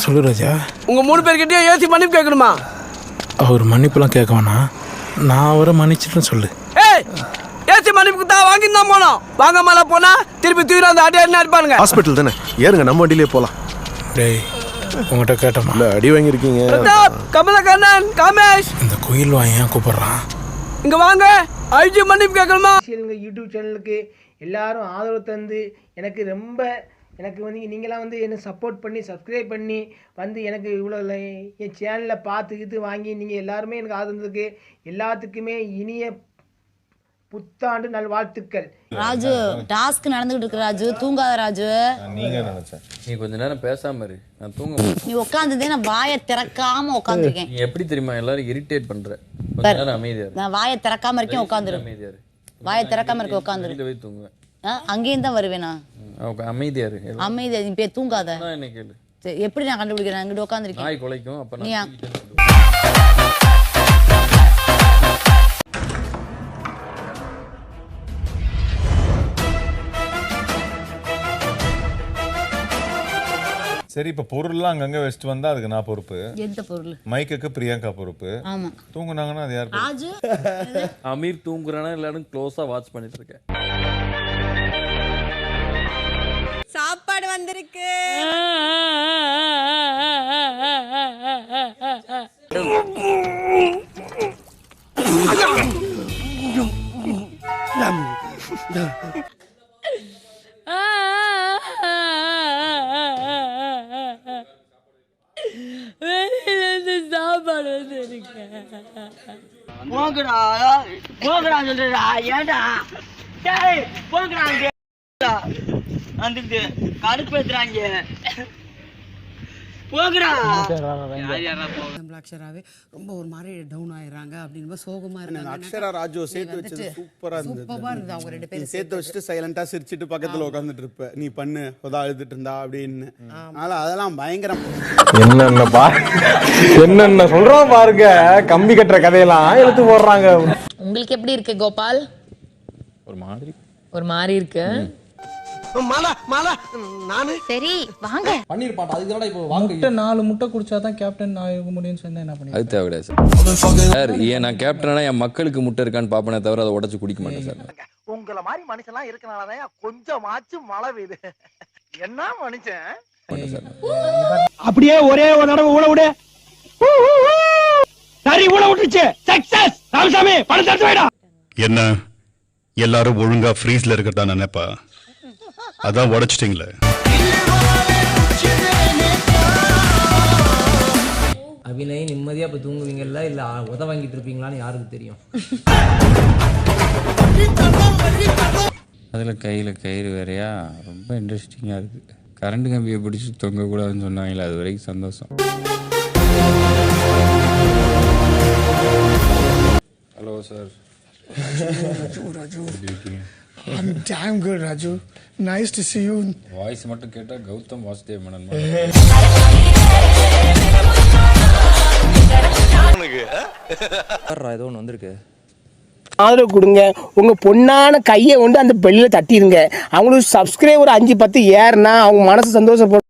சொல்லு ராஜா. உங்க 3 பேர்கிட்டயும் ஏசி மன்னிப்பு கேட்கணுமா? அவர் மன்னிப்புலாம் கேட்க வேணாம், நான் அவரை மன்னிச்சிட்டேன்னு சொல்லு. ஏய், ஏசி மன்னிப்புக்கு தான் வாங்கிட்டு தான் போனோம். வாங்க மேலே போனா திருப்பி தூரம் அந்த அடி என்ன இருப்பானுங்க. ஹாஸ்பிட்டல் தானே, ஏறுங்க நம்ம வண்டியிலே போகலாம். டேய், உங்கள்கிட்ட கேட்டோமா? இல்லை, அடி வாங்கியிருக்கீங்க. பிரதாப், கமலக்கண்ணன், காமேஷ், இந்த குயில் வாயன் கூப்பிடுறான், இங்க வாங்க. ஐஜி மன்னிப்பு கேட்கணுமா? யூடியூப் சேனலுக்கு எல்லாரும் ஆதரவு தந்து எனக்கு வந்து நீங்களாம் வந்து என்ன சப்போர்ட் பண்ணி சப்ஸ்கிரைப் பண்ணி வந்து எனக்கு இவ்வளோ என் சேனலில் பார்த்துக்கிட்டு வாங்கி நீங்கள் எல்லாருமே எனக்கு ஆதரவுக்கு எல்லாத்துக்குமே இனிய புத்தாண்டு நல்வாழ்த்துக்கள். ராஜு, டாஸ்க் நடந்துகிட்டு இருக்கு ராஜு, தூங்காத ராஜு. நீங்க நினைச்சேன் நீ கொஞ்ச நேரம் பேசாம இரு, நான் தூங்க. நீ உட்காந்துதே, நான் வாயை திறக்காம உட்காந்துருக்கேன். நீ எப்படி தெரியுமா எல்லாரும் இரிட்டேட் பண்ற. கொஞ்ச நேரம் அமைதியா இரு. நான் வாயை திறக்காம இருக்கேன், உட்காந்துரு. அமைதியா இரு. வாயை திறக்காம இருக்க, உட்காந்துரு. வெளியில போய் தூங்குவேன். அங்கேயும் தான் வருவேன் நான். அமைதியா இரு. அமைதியா, நீ போய் தூங்காத. என்ன கேளு. எப்படி நான் கண்டுபிடிக்கிறேன்? அங்கிட்டு உட்காந்துருக்கேன். நாய் குலைக்கும். அப்ப நீ சரி, இப்ப பொருள்லாம் அங்கங்க வச்சுட்டு வந்தா அதுக்கு நான் பொறுப்பு. எந்த பொருள்? மைக்குக்கு பிரியங்கா பொறுப்பு. ஆமா. தூங்குனாங்கன்னா அது யார்? ராஜு, அமீர் தூங்குறானா எல்லாரும் க்ளோஸா வாட்ச் பண்ணிட்டு இருக்கேன். சாப்பாடு வந்திருக்கு. சாப்பாடு வந்திருக்கு. போங்கடா போங்கடா சொல்றா. ஏன்டா டேய் போங்கடா வந்து கடுப்பேத்துறாங்க. போங்கடா. அக்ஷராவே ரொம்ப ஒரு மாதிரி டவுன் ஆயிடுறாங்க அப்படின்னு சோகமா இருந்தாங்க. அக்ஷரா ராஜு சேர்த்து வச்சது சூப்பரா இருந்தது. அவங்க 2 பேரும் சேர்த்து வச்சுட்டு சைலண்டா சிரிச்சிட்டு பக்கத்துல உட்காந்துட்டு இருப்ப, நீ பண்ணு உதா அழுதுட்டு இருந்தா அப்படின்னு. அதனால அதெல்லாம் பயங்கரம். என்னென்ன சொல்றோம் பாருங்க, கம்பி கட்டுற கதையெல்லாம் எடுத்து போடுறாங்க. உங்களுக்கு எப்படி இருக்கு கோபால்? ஒரு மாதிரி இருக்கு. சரி வாங்க. பண்ணிருப்பான். அதுக்கு இப்போ வாங்க 4 முட்டை குடிச்சாதான் கேப்டன் ஆக முடியும்னு சொன்னா என்ன பண்ணி? அது தேவையா சார்? ஏன் நான் கேப்டனா என் மக்களுக்கு முட்டை இருக்கான்னு பாப்பனே தவிர அதை உடைச்சு குடிக்க மாட்டேன் சார். உங்களை மாதிரி மனுஷன்லாம் இருக்கனாலதான் கொஞ்சமாச்சும் மழை பெய்யுது. என்ன மனுஷன்? அப்படியே ஒரே ஒரு தடவை ஊட விடு. சரி, ஊட விட்டுச்சு. சக்சஸ். ராமசாமி பணத்தை எடுத்து வைடா. என்ன எல்லாரும் ஒழுங்கா ஃப்ரீஸ்ல இருக்கறதா நினைப்பா, அதான் உடைச்சிட்டீங்களே. அபிநய் நிம்மதியா இப்ப தூங்குவீங்கல்ல, இல்ல உத வாங்கிட்டு இருப்பீங்களான்னு யாருக்கு தெரியும்? அதுல கையில கயிறு வேறையா, ரொம்ப இன்ட்ரெஸ்டிங்கா இருக்கு. கரண்ட் கம்பியை பிடிச்சி தொங்க கூடாதுன்னு சொன்னாங்களே, அது வரைக்கும் சந்தோஷம். Hello sir. Raju, I'm damn good, Raju. Nice to see you. Voice மட்டும் கேட்டா கௌதம் வாசுதேவ் மேனன். ஏதோ ஒன்று வந்திருக்கு. ஆதரவு கொடுங்க. உங்க பொண்ணான கையை கொண்டு அந்த பெல்லில தட்டிடுங்க. அவங்களுக்கு சப்ஸ்கிரைபர் 5-10 ஏறுனா அவங்க மனசு சந்தோஷப்படும்.